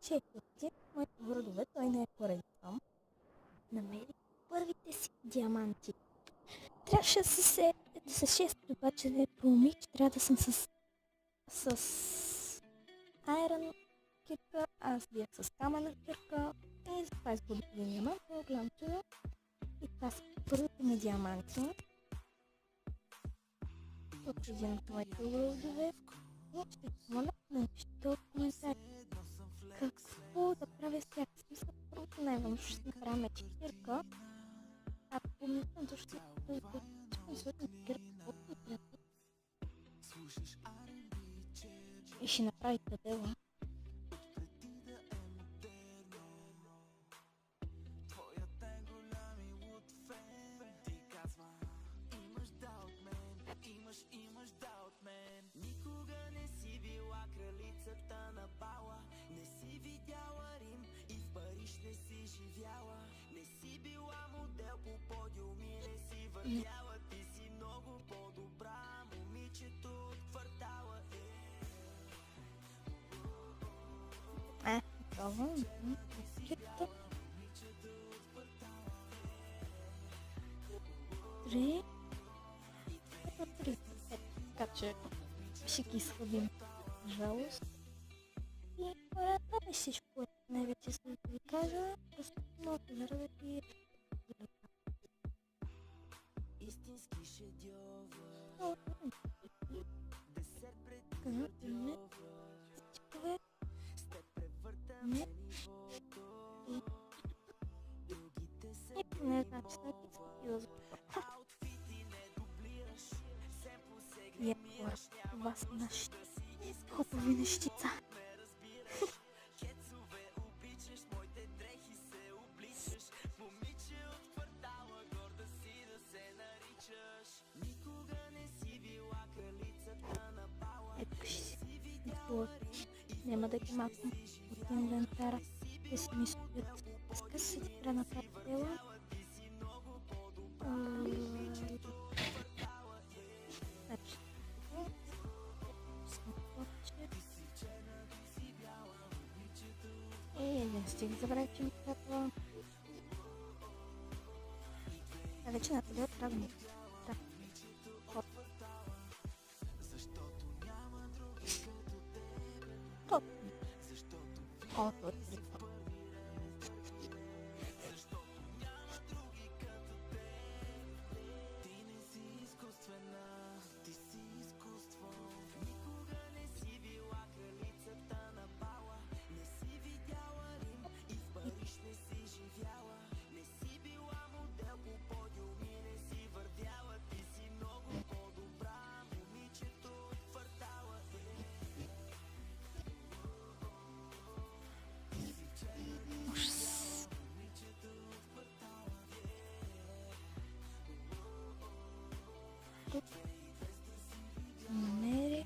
четвърти в моите градове, той не е поредицам, намери първите си диаманти. Трябваше да се шести, обаче не проумих, че трябва да съм с айрон кирка, аз бях с камена кирка и затова изгубих един диамант, но гледам чудо. И това са първите ми диаманти от един от моите градове. Но ще ти моля да напишете от коментари какво да правя с тях. Смисъл, първото най-важно ще направя мечкирка. Ако помисля, защо и ще направи табела. Пробвам. Три. Така че ще ги сходим. Жалост. И това е всичко. Най-вече съм да ви кажа. Да се много заради истински шедьовър. Не знам, че съм изпитила за това. И това са нашите хубави нещица. Ето ще си няма да ги махам от инвентара. Те си ми стоят. Иска си да спра на тази тела. Не стига забравя, че ми трябва. А вече на това трябва да ми. Да. Хоп. Хоп. Хоп. Намери.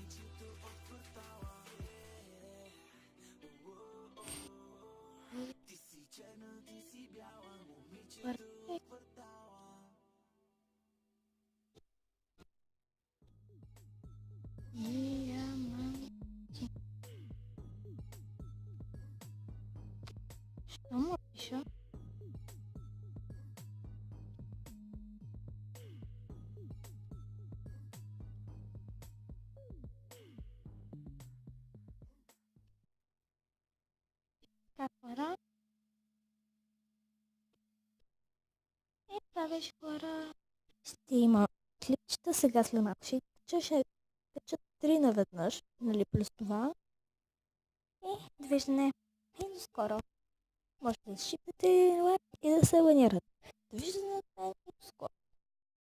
Диаманти. Що му пиша? Хора. И това беше хора. Ще има клипчета сега след малко. Ще качат 3 наведнъж, нали, плюс това. И довиждане. И до скоро. Може да шипнете лайк и да се абонирате. Довиждане и до скоро.